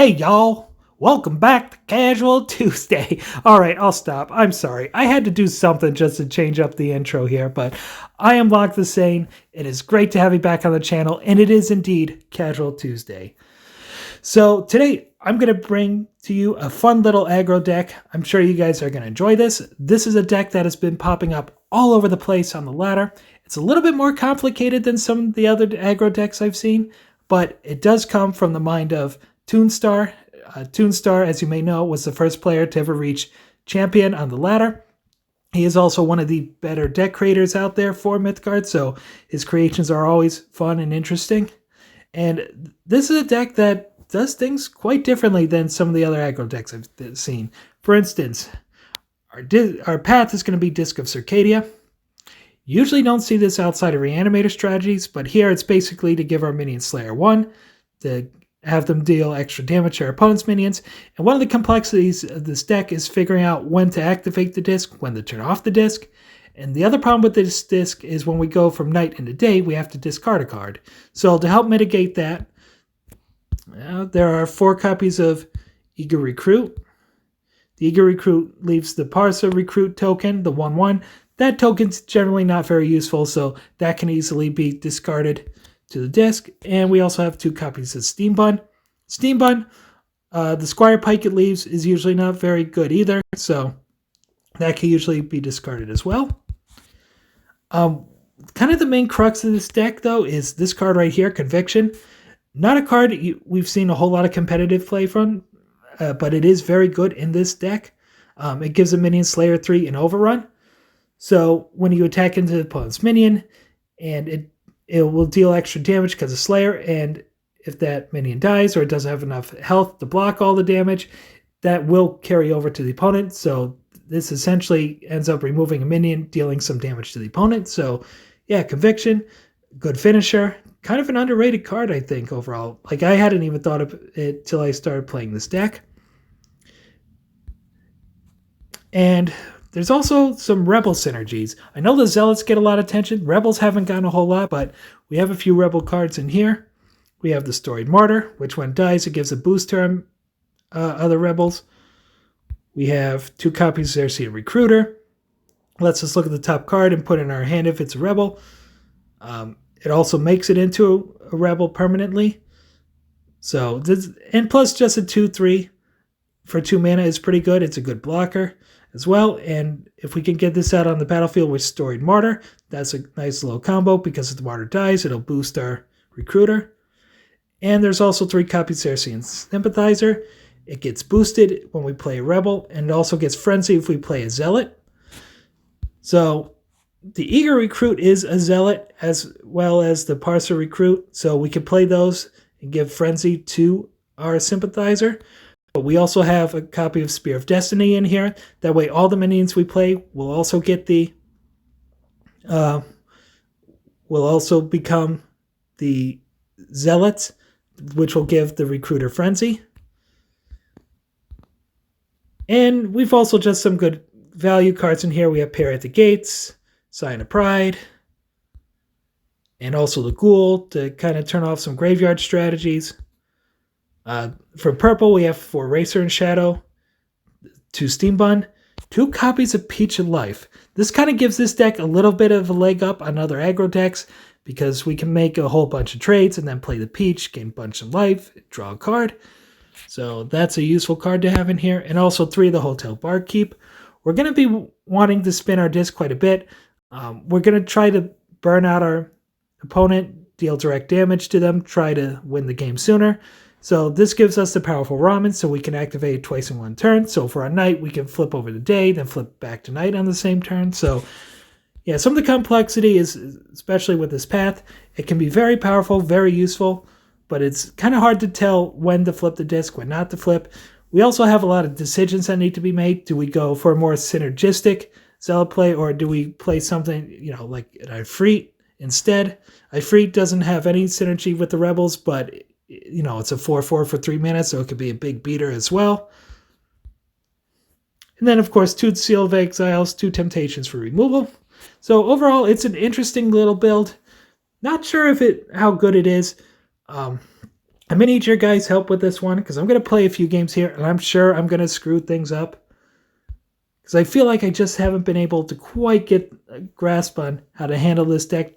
Hey y'all, welcome back to Casual Tuesday. Alright, I'll stop. I'm sorry. I had to do something just to change up the intro here, but I am Lonk the Sane. It is great to have you back on the channel, and it is indeed Casual Tuesday. So today, I'm going to bring to you a fun little aggro deck. I'm sure you guys are going to enjoy this. This is a deck that has been popping up all over the place on the ladder. It's a little bit more complicated than some of the other aggro decks I've seen, but it does come from the mind of Toonstar. Toonstar, as you may know, was the first player to ever reach champion on the ladder. He is also one of the better deck creators out there for Mythgard, so his creations are always fun and interesting. And this is a deck that does things quite differently than some of the other aggro decks I've seen. For instance, our path is going to be Disc of Circadia. Usually don't see this outside of Reanimator strategies, but here it's basically to give our minion Slayer 1, to have them deal extra damage to our opponent's minions. And one of the complexities of this deck is figuring out when to activate the disc, when to turn off the disc. And the other problem with this disc is when we go from night into day, we have to discard a card. So to help mitigate that, there are 4 copies of Eager Recruit. The Eager Recruit leaves the Parsa Recruit token, the 1/1. That token's generally not very useful, so that can easily be discarded to the disc. And we also have 2 copies of Steam Bun. Steam Bun, the Squire Pike it leaves is usually not very good either, so that can usually be discarded as well. Kind of the main crux of this deck, though, is this card right here, Conviction. Not a card we've seen a whole lot of competitive play from, but it is very good in this deck. It gives a minion Slayer 3 an overrun. So when you attack into the opponent's minion, and it will deal extra damage because of Slayer, and if that minion dies or it doesn't have enough health to block all the damage, that will carry over to the opponent. So this essentially ends up removing a minion, dealing some damage to the opponent. So yeah, Conviction, good finisher. Kind of an underrated card, I think, overall. Like, I hadn't even thought of it till I started playing this deck. And there's also some Rebel synergies. I know the Zealots get a lot of attention. Rebels haven't gotten a whole lot, but we have a few Rebel cards in here. We have the Storied Martyr, which when it dies, it gives a boost to our other Rebels. We have 2 copies of Xerxes Recruiter. Lets us look at the top card and put it in our hand if it's a Rebel. It also makes it into a Rebel permanently. So this, and plus just a 2/3 for 2 mana is pretty good. It's a good blocker as well. And if we can get this out on the battlefield with Storied Martyr, that's a nice little combo, because if the Martyr dies, it'll boost our Recruiter. And there's also 3 copies of Xerxes Sympathizer. It gets boosted when we play a Rebel, and it also gets Frenzy if we play a Zealot. So the Eager Recruit is a Zealot as well as the Parser Recruit, so we can play those and give Frenzy to our Sympathizer. But we also have a copy of Spear of Destiny in here. That way all the minions we play will also get the will also become the Zealots, which will give the Recruiter Frenzy. And we've also just some good value cards in here. We have Pair at the Gates, Sign of Pride, and also the Ghoul to kind of turn off some graveyard strategies. For purple, we have 4 Racer and Shadow, 2 Steam Bun, 2 copies of Peach and Life. This kind of gives this deck a little bit of a leg up on other aggro decks, because we can make a whole bunch of trades and then play the Peach, gain a bunch of life, draw a card. So that's a useful card to have in here. And also 3 of the Hotel Barkeep. We're going to be wanting to spin our disc quite a bit. We're going to try to burn out our opponent, deal direct damage to them, try to win the game sooner. So this gives us the powerful Ramen, so we can activate it twice in 1 turn. So for our night, we can flip over to day, then flip back to night on the same turn. So yeah, some of the complexity is, especially with this path, it can be very powerful, very useful, but it's kind of hard to tell when to flip the disc, when not to flip. We also have a lot of decisions that need to be made. Do we go for a more synergistic Zealot play, or do we play something, like an Ifrit instead? Ifrit doesn't have any synergy with the Rebels, but it's a 4/4 for 3 mana, so it could be a big beater as well. And then, of course, 2 Seal of Exiles, 2 Temptations for removal. So overall, it's an interesting little build. Not sure how good it is. I may need your guys' help with this one because I'm going to play a few games here and I'm sure I'm going to screw things up. Because I feel like I just haven't been able to quite get a grasp on how to handle this deck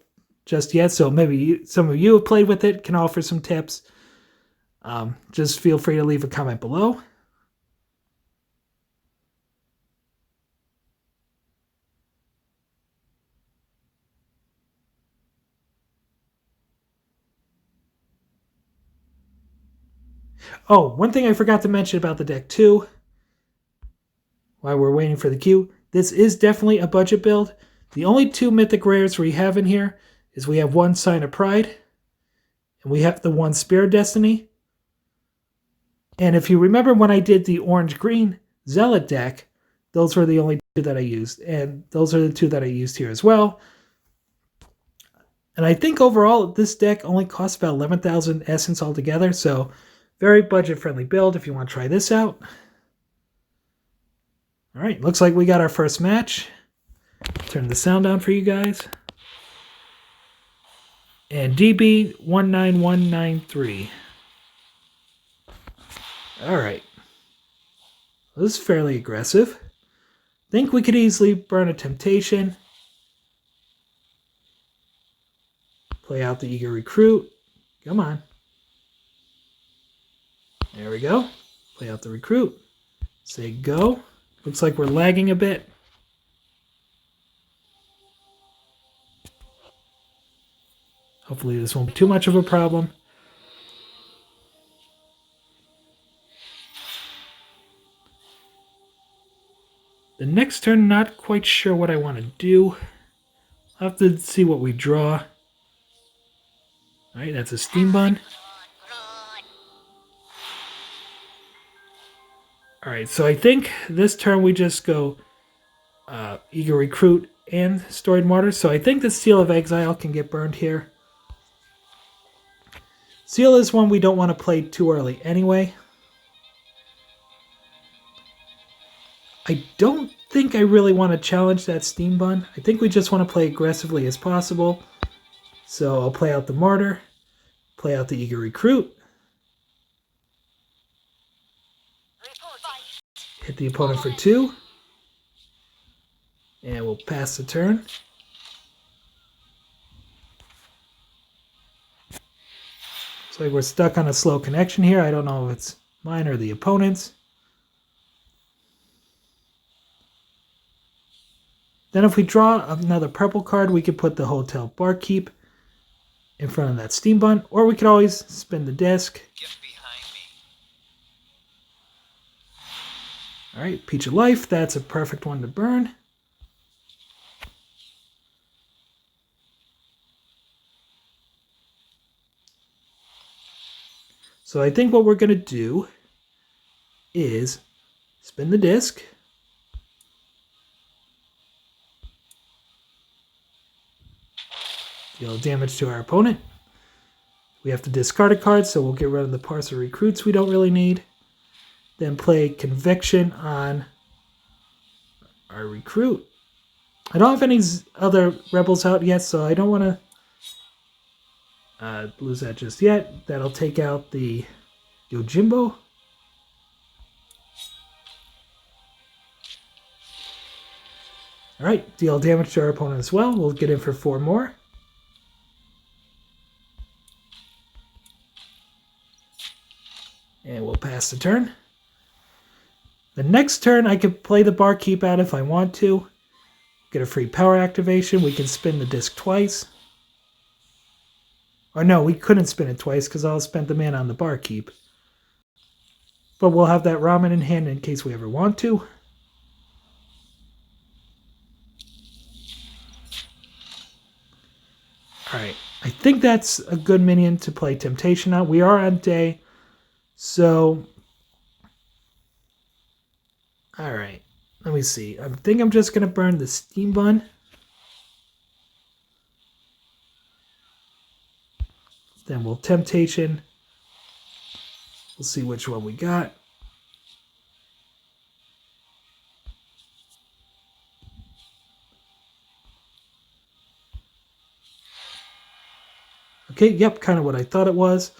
just yet. So maybe some of you have played with it, can offer some tips. Just feel free to leave a comment below. Oh, one thing I forgot to mention about the deck too, while we're waiting for the queue, this is definitely a budget build. The only two mythic rares we have in here is we have one Sign of Pride, and we have the one Spirit Destiny. And if you remember when I did the orange-green Zealot deck, those were the only two that I used, and those are the two that I used here as well. And I think overall, this deck only costs about 11,000 essence altogether, so very budget-friendly build if you want to try this out. All right, looks like we got our first match. Turn the sound on for you guys. And DB 19193. All right. This is fairly aggressive. Think we could easily burn a Temptation. Play out the Eager Recruit. Come on. There we go. Play out the Recruit. Say go. Looks like we're lagging a bit. Hopefully this won't be too much of a problem. The next turn, not quite sure what I want to do. I'll have to see what we draw. Alright, that's a Steam Bun. Alright, so I think this turn we just go Eager Recruit and Storied Martyr. So I think the Seal of Exile can get burned here. Seal is one we don't want to play too early anyway. I don't think I really want to challenge that Steam Bun. I think we just want to play aggressively as possible. So I'll play out the Martyr, play out the Eager Recruit, hit the opponent for 2, and we'll pass the turn. Looks like we're stuck on a slow connection here. I don't know if it's mine or the opponent's. Then if we draw another purple card, we could put the Hotel Barkeep in front of that Steam Bun, or we could always spin the disc. Alright, Peach of Life, that's a perfect one to burn. So I think what we're going to do is spin the disc. Deal damage to our opponent. We have to discard a card, so we'll get rid of the Parcel Recruits we don't really need. Then play Conviction on our Recruit. I don't have any other Rebels out yet, so I don't want to lose that just yet. That'll take out the Yojimbo. Alright, deal damage to our opponent as well. We'll get in for 4 more. And we'll pass the turn. The next turn, I could play the Barkeep out if I want to. Get a free power activation. We can spin the disc twice. Or no, we couldn't spin it twice because I'll spend the mana on the Barkeep. But we'll have that Ramen in hand in case we ever want to. Alright, I think that's a good minion to play Temptation on. We are on day, so... Alright, let me see. I think I'm just going to burn the Steam Bun. Then we'll Temptation. We'll see which one we got. Okay, yep, kind of what I thought it was.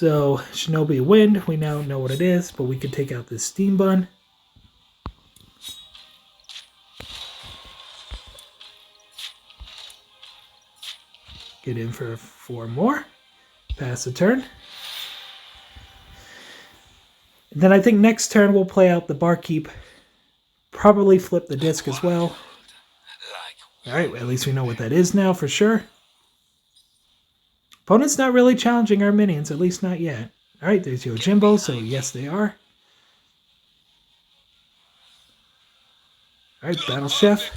So, Shinobi Wind, we now know what it is, but we can take out this Steam Bun. Get in for 4 more. Pass the turn. And then I think next turn we'll play out the Barkeep. Probably flip the disc as well. Alright, at least we know what that is now for sure. Opponent's not really challenging our minions, at least not yet. Alright, there's Yojimbo, so yes they are. Alright, Battle Chef.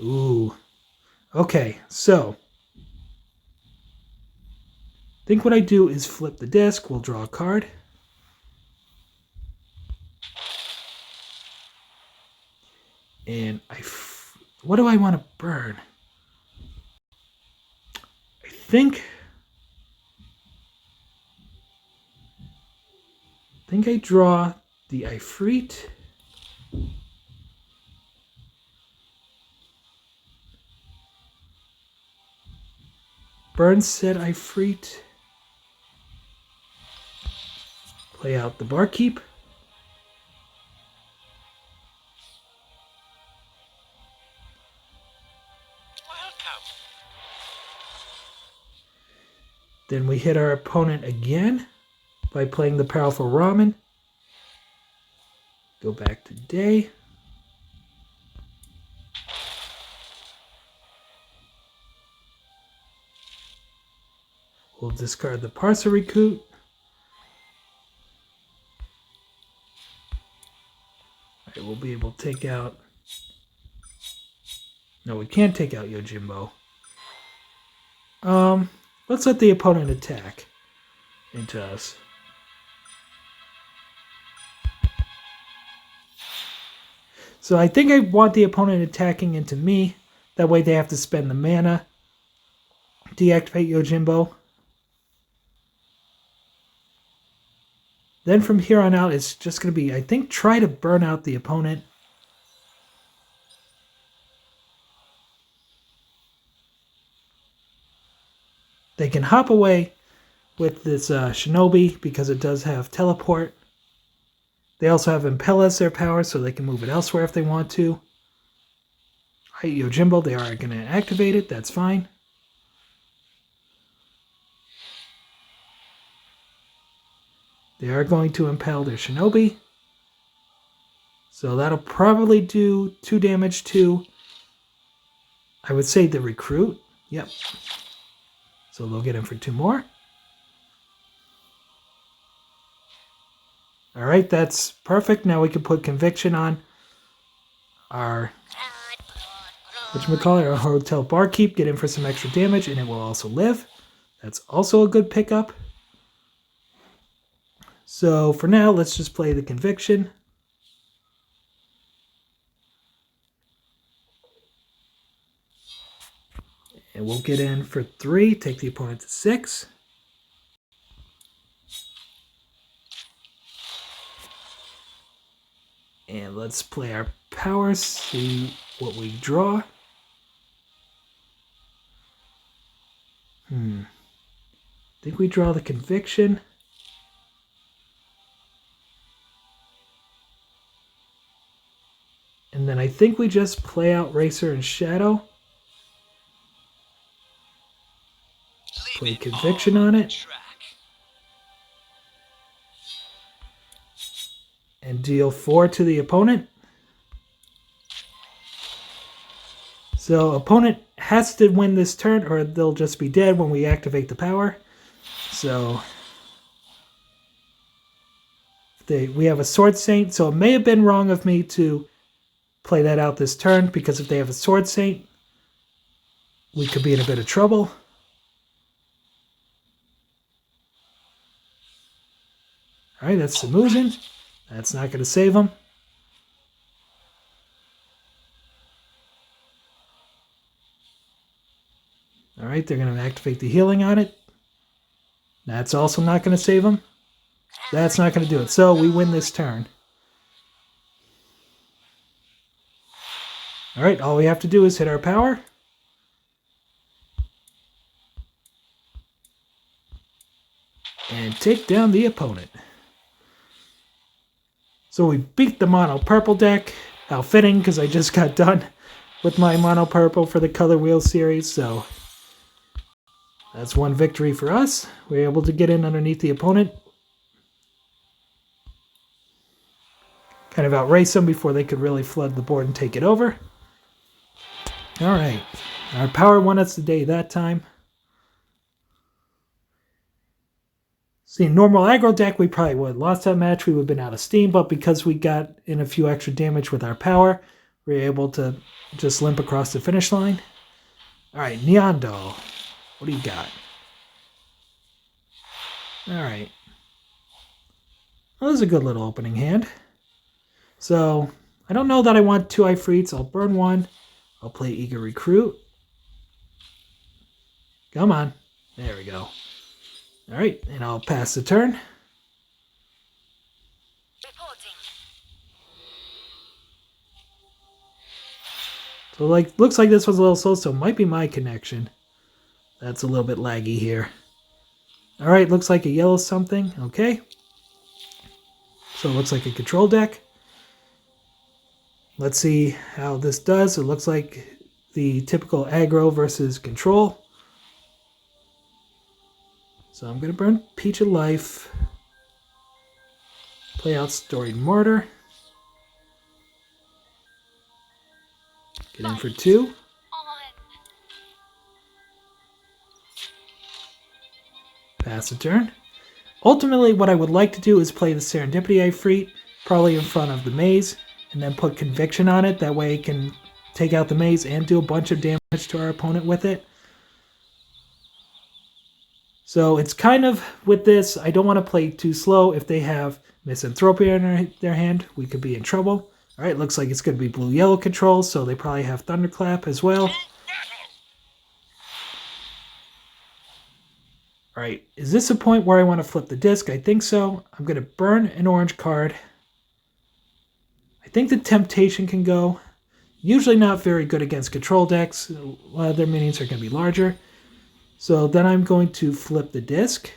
Ooh. Okay, so I think what I do is flip the disc. We'll draw a card. And what do I want to burn? I think I draw the Ifrit. Burn said Ifrit. Play out the Barkeep. Then we hit our opponent again by playing the Powerful Ramen. Go back to day. We'll discard the Parcel Recruit. Alright, we'll be able to take out... No, we can't take out Yojimbo. Let's let the opponent attack into us. So I think I want the opponent attacking into me. That way they have to spend the mana. Deactivate Yojimbo. Then from here on out, it's just going to be, I think, try to burn out the opponent. They can hop away with this Shinobi because it does have teleport. They also have Impel as their power, so they can move it elsewhere if they want to. Alright, Yojimbo, they are going to activate it. That's fine. They are going to Impel their Shinobi. So that'll probably do 2 damage to, I would say, the Recruit. Yep. So they'll get him for 2 more. Alright, that's perfect. Now we can put Conviction on our, whatchamacallit, our Hotel Barkeep, get in for some extra damage, and it will also live. That's also a good pickup. So for now, let's just play the Conviction. And we'll get in for 3, take the opponent to 6. And let's play our powers, see what we draw. I think we draw the Conviction. And then I think we just play out Racer and Shadow. Play Conviction on it. And deal 4 to the opponent. So opponent has to win this turn or they'll just be dead when we activate the power. So we have a Sword Saint, so it may have been wrong of me to play that out this turn, because if they have a Sword Saint, we could be in a bit of trouble. Alright, that's Samuzen. That's not going to save him. Alright, they're going to activate the healing on it. That's also not going to save him. That's not going to do it. So we win this turn. Alright, all we have to do is hit our power. take down the opponent. So we beat the mono purple deck. How fitting, because I just got done with my mono purple for the Color Wheel series. So that's one victory for us. We were able to get in underneath the opponent. Kind of outrace them before they could really flood the board and take it over. Alright. Our power won us the day that time. See, normal aggro deck, we probably would have lost that match. We would have been out of steam, but because we got in a few extra damage with our power, we were able to just limp across the finish line. Alright, Neon Doll. What do you got? Alright. Well, this is a good little opening hand. So, I don't know that I want 2 Ifrits. I'll burn 1. I'll play Eager Recruit. Come on. There we go. Alright, and I'll pass the turn. So looks like this was a little slow, so it might be my connection. That's a little bit laggy here. Alright, looks like a yellow something. Okay. So it looks like a control deck. Let's see how this does. It looks like the typical aggro versus control. So I'm going to burn Peach of Life. Play out Storied Mortar. Get in for 2. Pass the turn. Ultimately, what I would like to do is play the Serendipity Ifrit, probably in front of the maze, and then put Conviction on it. That way it can take out the maze and do a bunch of damage to our opponent with it. So it's kind of, with this, I don't want to play too slow. If they have Misanthropia in their hand, we could be in trouble. Alright, looks like it's going to be blue-yellow control, so they probably have Thunderclap as well. Alright, is this a point where I want to flip the disc? I think so. I'm going to burn an orange card. I think the Temptation can go. Usually not very good against control decks. A lot of their minions are going to be larger. So then I'm going to flip the disc.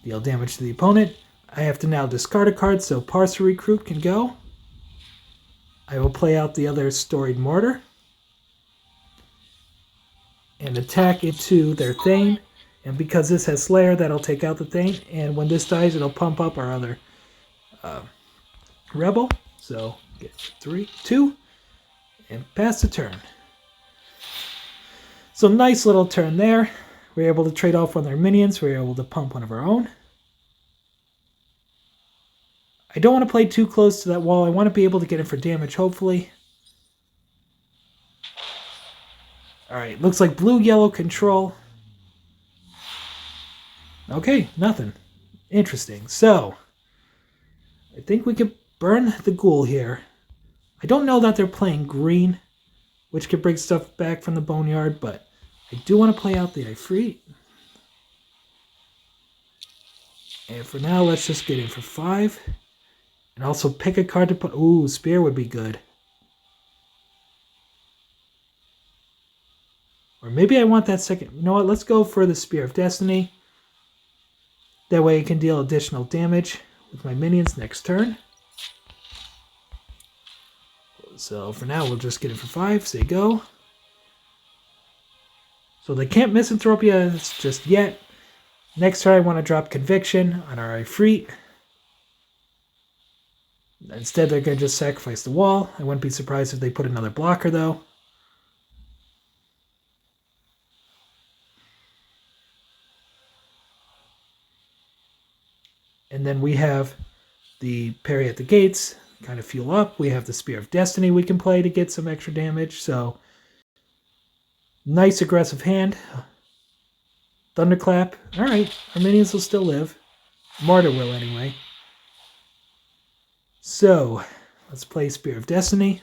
Deal damage to the opponent. I have to now discard a card, so Parser Recruit can go. I will play out the other Storied Mortar. And attack into their Thane. And because this has Slayer, that'll take out the Thane. And when this dies, it'll pump up our other Rebel. So get 2. And pass the turn. So nice little turn there. We were able to trade off one of their minions. We were able to pump one of our own. I don't want to play too close to that wall. I want to be able to get in for damage, hopefully. Alright, looks like blue-yellow control. Okay, nothing. Interesting. So, I think we could burn the ghoul here. I don't know that they're playing green, which could bring stuff back from the Boneyard, but I do want to play out the Ifrit. And for now, let's just get in for 5. And also pick a card to put... Ooh, Spear would be good. Or maybe I want that second... You know what? Let's go for the Spear of Destiny. That way I can deal additional damage with my minions next turn. So for now, we'll just get it for 5. Say go. So they can't Misanthropia just yet. Next turn, I want to drop Conviction on our Ifrit. Instead, they're going to just sacrifice the wall. I wouldn't be surprised if they put another blocker, though. And then we have the Parry at the Gates, kind of fuel up. We have the Spear of Destiny we can play to get some extra damage. So, nice aggressive hand. Thunderclap. Alright, our minions will still live. Martyr will anyway. So, let's play Spear of Destiny.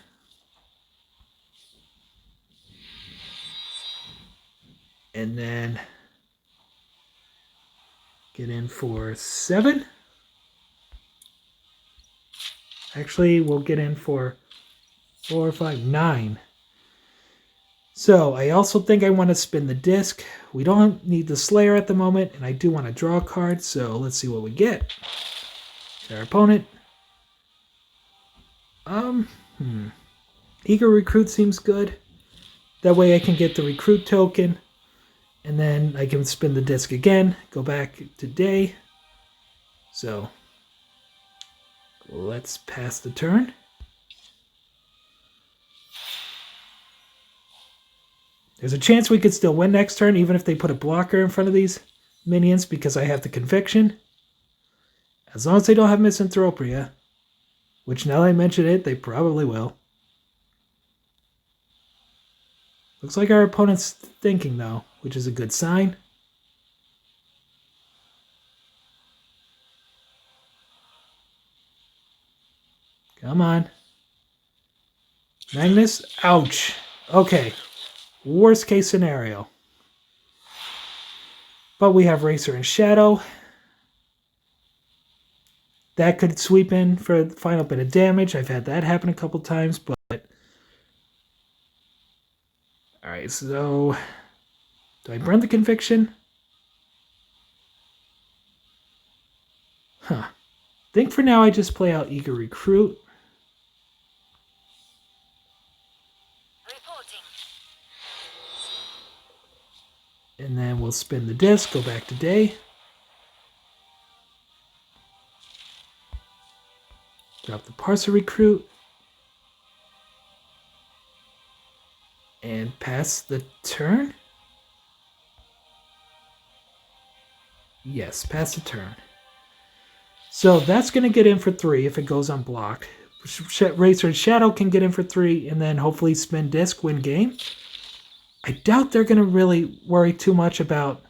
And then get in for 7. Actually, we'll get in for 4, 5, 9. So I also think I want to spin the disc. We don't need the Slayer at the moment, and I do want to draw a card, so let's see what we get. Our opponent. Eager Recruit seems good. That way I can get the recruit token, and then I can spin the disc again, go back to day. So let's pass the turn. There's a chance we could still win next turn, even if they put a blocker in front of these minions, because I have the Conviction. As long as they don't have Misanthropia, which now that I mention it, they probably will. Looks like our opponent's thinking, though, which is a good sign. Come on. Magnus? Ouch. Okay. Worst case scenario. But we have Racer and Shadow. That could sweep in for the final bit of damage. I've had that happen a couple times, but... Alright, so... Do I burn the Conviction? Huh. Think for now I just play out Eager Recruit. And then we'll spin the disc, go back to day. Drop the Parser Recruit. And pass the turn? Yes, pass the turn. So that's going to get in for 3 if it goes unblocked. Racer and Shadow can get in for 3 and then hopefully spin disc, win game. I doubt they're going to really worry too much about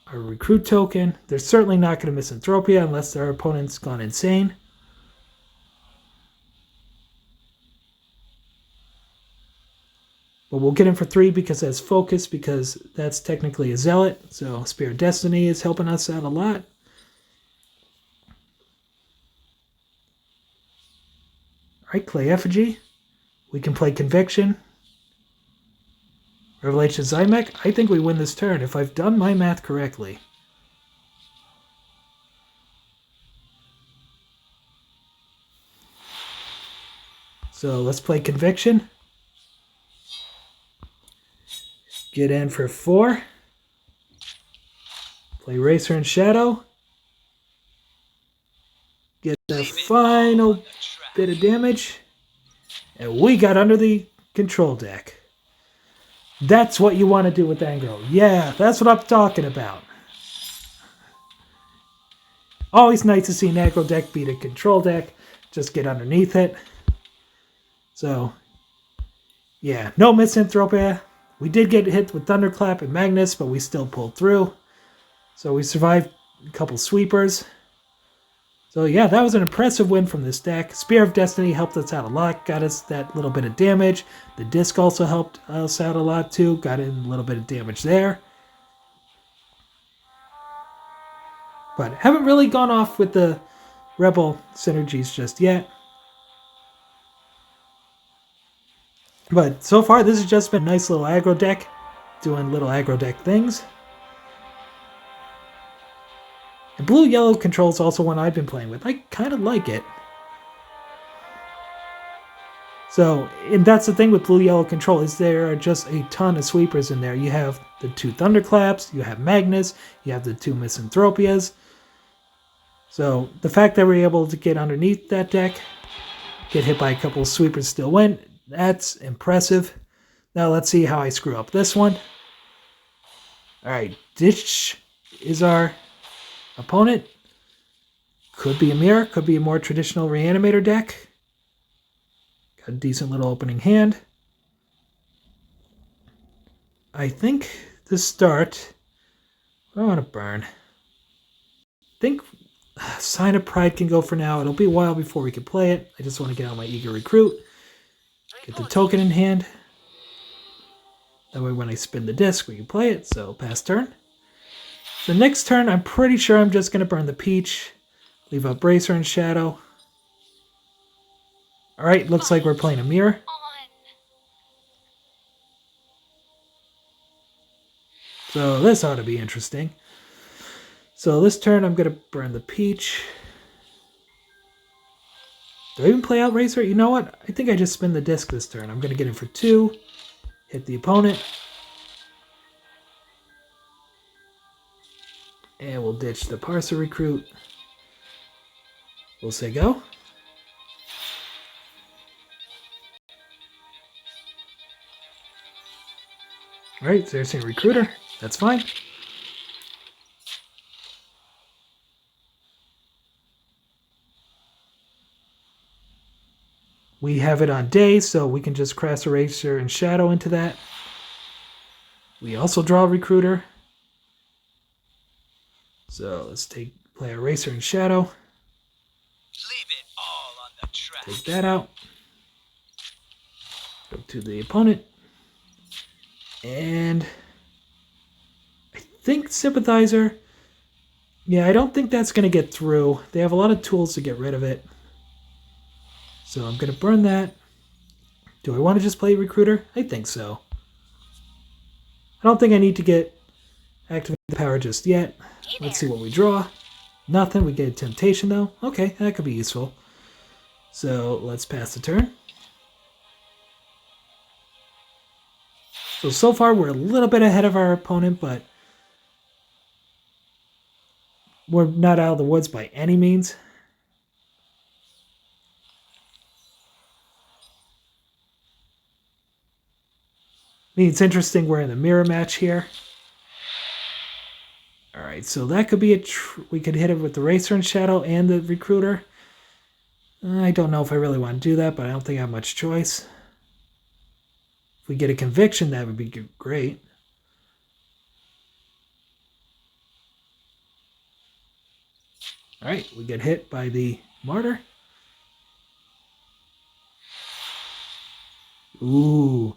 our recruit token. They're certainly not going to Misanthropia unless their opponent's gone insane. But we'll get in for 3 because that's focus, because that's technically a zealot. So Spirit Destiny is helping us out a lot. Alright, Clay Effigy. We can play Conviction. Revelation Zymek. I think we win this turn if I've done my math correctly. So let's play Conviction. Get in for 4. Play Racer and Shadow. Get the final bit of damage. And we got under the control deck. That's what you want to do with Aggro. Yeah, that's what I'm talking about. Always nice to see an aggro deck beat a control deck. Just get underneath it. So, yeah, no Misanthropia. We did get hit with Thunderclap and Magnus, but we still pulled through. So we survived a couple sweepers. So yeah, that was an impressive win from this deck. Spear of Destiny helped us out a lot, got us that little bit of damage. The disc also helped us out a lot too, got in a little bit of damage there. But haven't really gone off with the Rebel synergies just yet. But so far, this has just been a nice little aggro deck, doing little aggro deck things. And blue-yellow control is also one I've been playing with. I kind of like it. So, and that's the thing with blue-yellow control, is there are just a ton of sweepers in there. You have the 2 Thunderclaps, you have Magnus, you have the 2 Misanthropias. So, the fact that we're able to get underneath that deck, get hit by a couple of sweepers, still win, that's impressive. Now let's see how I screw up this one. Alright, Ditch is our opponent. Could be a mirror, could be a more traditional reanimator deck. Got a decent little opening hand. I think to start, I want to burn. I think Sign of Pride can go for now. It'll be a while before we can play it. I just want to get out my Eager Recruit. Get the token in hand. That way when I spin the disc, we can play it. So pass turn. The next turn, I'm pretty sure I'm just going to burn the Peach. Leave up Bracer and Shadow. Alright, looks like we're playing a mirror. So this ought to be interesting. So this turn I'm going to burn the peach. Do I even play out Racer? You know what? I think I just spin the disc this turn. I'm going to get in for 2. Hit the opponent. And we'll ditch the Parser Recruit. We'll say go. Alright, Xerxes Recruiter. That's fine. We have it on day, so we can just Crass Eraser and Shadow into that. We also draw Recruiter. So let's play Eraser and Shadow. Leave it all on the track. Take that out. Go to the opponent. And I think Sympathizer. Yeah, I don't think that's going to get through. They have a lot of tools to get rid of it. So I'm going to burn that. Do I want to just play Recruiter? I think so. I don't think I need to activate the power just yet. Let's see what we draw. Nothing. We get a Temptation, though. Okay, that could be useful. So let's pass the turn. So far we're a little bit ahead of our opponent, but we're not out of the woods by any means. I mean, it's interesting we're in the mirror match here. Alright, so that could be we could hit it with the Racer and Shadow and the Recruiter. I don't know if I really want to do that, but I don't think I have much choice. If we get a Conviction, that would be great. Alright, we get hit by the Martyr. Ooh.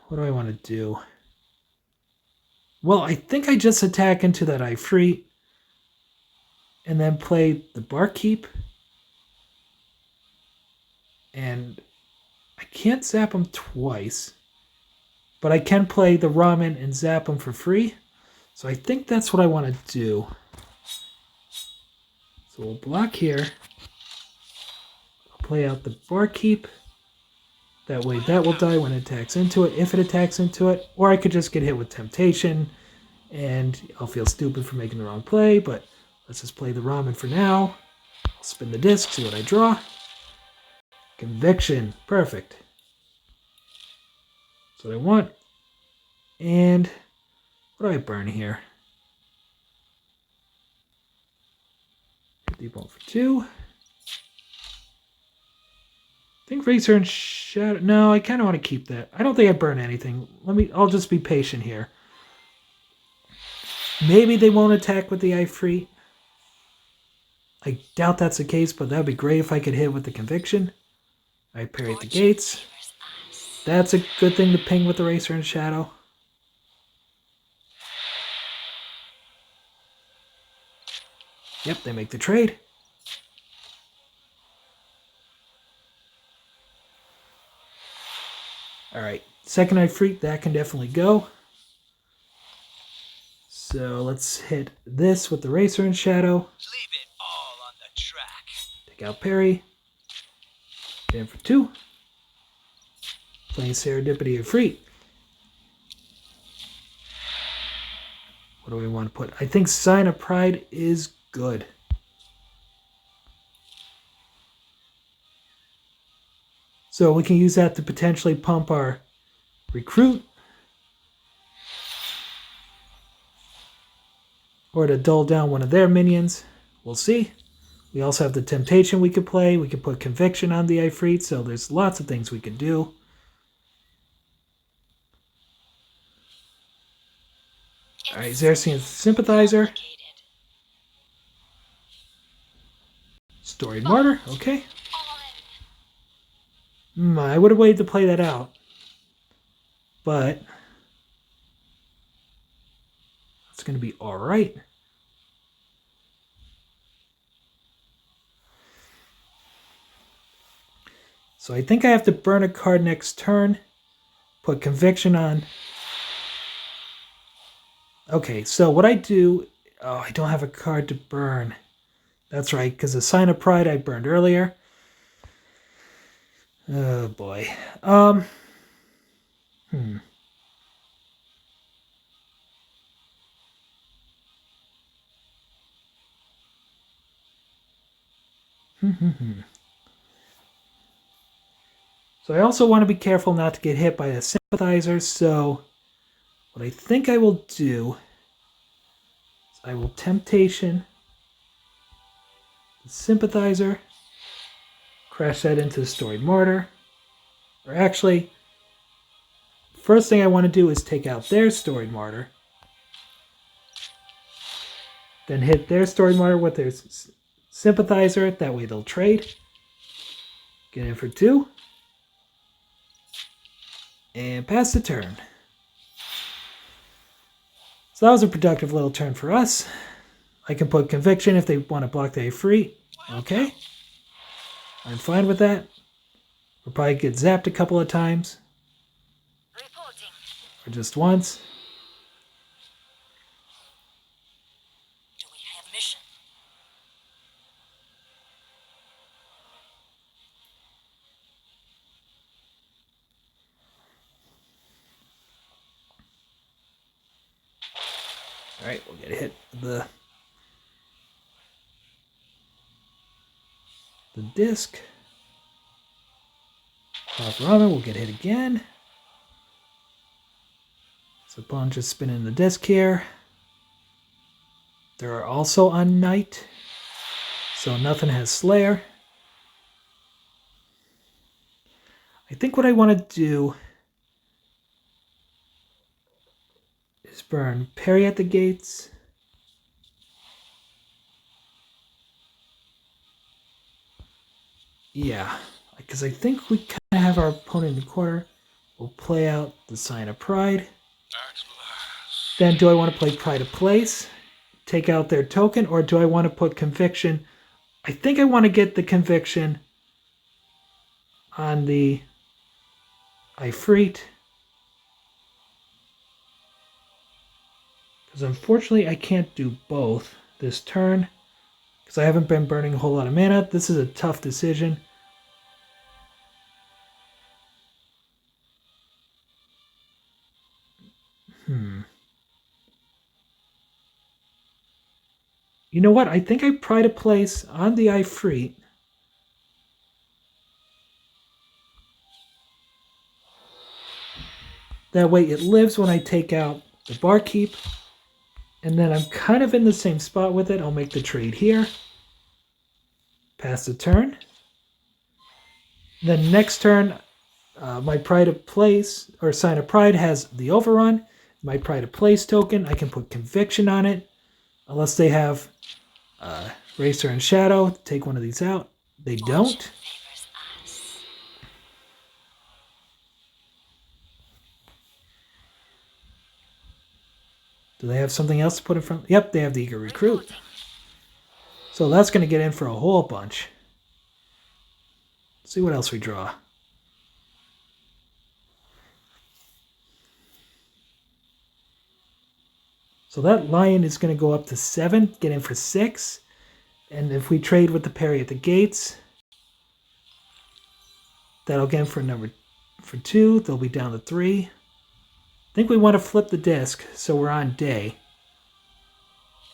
What do I want to do? Well, I think I just attack into that Ifrit and then play the Barkeep. And I can't zap him twice, but I can play the Ramen and zap him for free. So I think that's what I want to do. So we'll block here. I'll play out the Barkeep. That way that will die when it attacks into it, if it attacks into it. Or I could just get hit with Temptation, and I'll feel stupid for making the wrong play, but let's just play the Ramen for now. I'll spin the disc, see what I draw. Conviction. Perfect. That's what I want. And what do I burn here? Deep one for 2. I think Racer and Shadow. No, I kind of want to keep that. I don't think I burn anything. I'll just be patient here. Maybe they won't attack with the Ifrit. I doubt that's the case, but that'd be great if I could hit with the Conviction. I parry at the gates. That's a good thing to ping with the Racer and Shadow. Yep, they make the trade. Alright, second Ifrit, that can definitely go. So let's hit this with the Racer and Shadow. Leave it all on the track. Take out parry. Get in for 2. Playing Serendipity Ifrit. What do we want to put? I think Sign of Pride is good. So we can use that to potentially pump our Recruit. Or to dull down one of their minions. We'll see. We also have the Temptation we could play. We could put Conviction on the Ifrit. So there's lots of things we could do. Alright, Xerxes Sympathizer. Storied Martyr, okay. I would have waited to play that out. But it's going to be alright. So I think I have to burn a card next turn. Put Conviction on. Okay, so what I do... Oh, I don't have a card to burn. That's right, because the Sign of Pride I burned earlier. Oh, boy. So I also want to be careful not to get hit by a Sympathizer, so what I think I will do is I will Temptation the Sympathizer, crash that into the Storied Martyr, or actually, first thing I want to do is take out their Storied Martyr, then hit their Storied Martyr with their Sympathizer, that way they'll trade. Get in for 2. And pass the turn. So that was a productive little turn for us. I can put Conviction if they want to block the free. Okay. I'm fine with that. We'll probably get zapped a couple of times. Reporting. Or just once. Do we have mission? Alright, we'll get hit with the disc. Pop Ramen, we'll get hit again. So opponent just spinning the disc here. There are also on Knight. So nothing has Slayer. I think what I want to do is burn Parry at the Gates. Yeah, because I think we kind of have our opponent in the corner. We'll play out the Sign of Pride. Then do I want to play Pride of Place? Take out their token, or do I want to put Conviction? I think I want to get the Conviction on the Ifrit. Because unfortunately I can't do both this turn. Because I haven't been burning a whole lot of mana. This is a tough decision. You know what? I think I Pride of Place on the Ifrit. That way it lives when I take out the Barkeep. And then I'm kind of in the same spot with it. I'll make the trade here. Pass the turn. Then next turn, my Pride of Place, or Sign of Pride, has the overrun. My Pride of Place token, I can put Conviction on it. Unless they have Racer and Shadow, take one of these out. They don't. Do they have something else to put in front? Yep, they have the Eager Recruit. So that's going to get in for a whole bunch. Let's see what else we draw. So that Lion is going to go up to 7, get in for 6. And if we trade with the Parry at the Gates, that'll get in for 2. They'll be down to 3. I think we want to flip the disc so we're on day.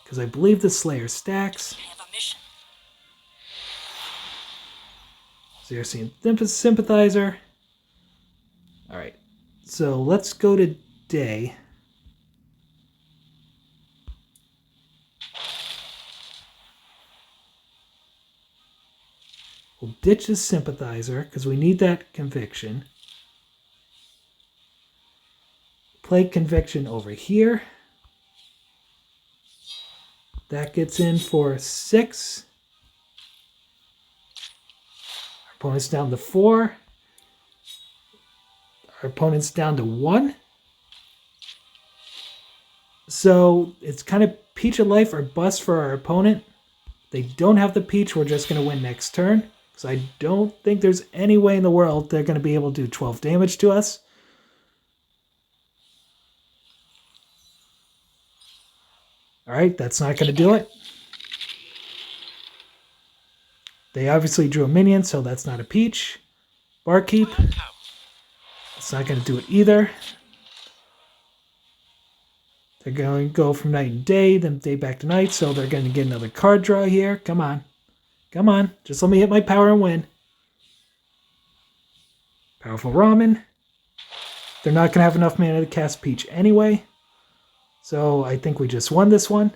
Because I believe the Slayer stacks. Xerxes Sympathizer. Alright, so let's go to day. We'll ditch the Sympathizer because we need that Conviction. Play Conviction over here. That gets in for 6. Our opponent's down to 4. Our opponent's down to 1. So it's kind of Peach of Life or bust for our opponent. They don't have the Peach. We're just going to win next turn. because I don't think there's any way in the world they're going to be able to do 12 damage to us. All right, that's not going to do it. They obviously drew a minion, so that's not a peach. Barkeep. It's not going to do it either. They're going to go from night and day, then day back to night, so they're going to get another card draw here. Come on. Come on. Just let me hit my power and win. Powerful Ramen. They're not going to have enough mana to cast Peach anyway. So I think we just won this one.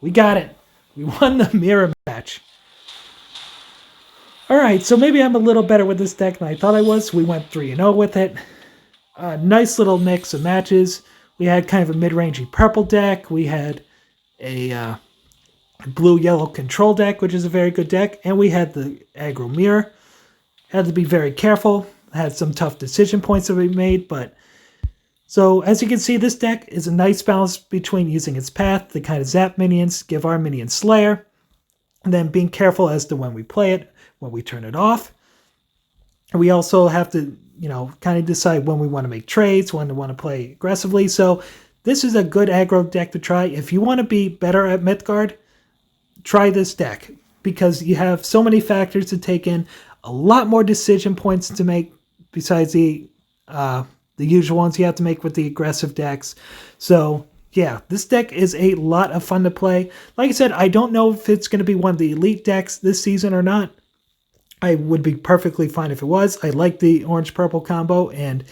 We got it. We won the mirror match. Alright, so maybe I'm a little better with this deck than I thought I was. We went 3-0 with it. Nice little mix of matches. We had kind of a mid-rangey purple deck. We had a blue-yellow control deck, which is a very good deck. And we had the aggro mirror. Had to be very careful. Had some tough decision points that we made, but so as you can see, this deck is a nice balance between using its path to kind of zap minions, give our minions Slayer, and then being careful as to when we play it, when we turn it off. And we also have to, kind of decide when we want to make trades, when we want to play aggressively. So this is a good aggro deck to try. If you want to be better at Mythgard, try this deck because you have so many factors to take in, a lot more decision points to make besides the usual ones you have to make with the aggressive decks. So yeah, this deck is a lot of fun to play. Like I said, I don't know if it's going to be one of the elite decks this season or not. I would be perfectly fine if it was. I like the orange-purple combo, and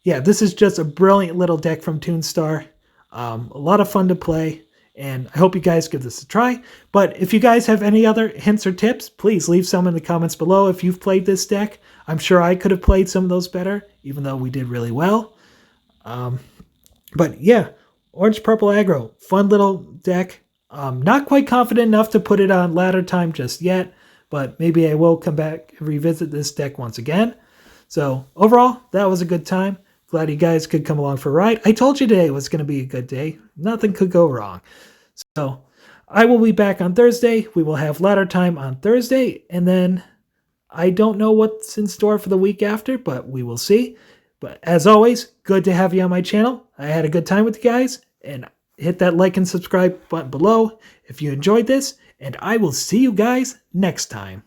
yeah, this is just a brilliant little deck from Toonstar. A lot of fun to play, and I hope you guys give this a try. But if you guys have any other hints or tips, please leave some in the comments below. If you've played this deck, I'm sure I could have played some of those better, even though we did really well. But yeah, orange-purple aggro, fun little deck. Not quite confident enough to put it on ladder time just yet, but maybe I will come back and revisit this deck once again. So overall, that was a good time. Glad you guys could come along for a ride. I told you today was going to be a good day. Nothing could go wrong. So I will be back on Thursday. We will have ladder time on Thursday. And then I don't know what's in store for the week after, but we will see. But as always, good to have you on my channel. I had a good time with you guys. And hit that like and subscribe button below if you enjoyed this. And I will see you guys next time.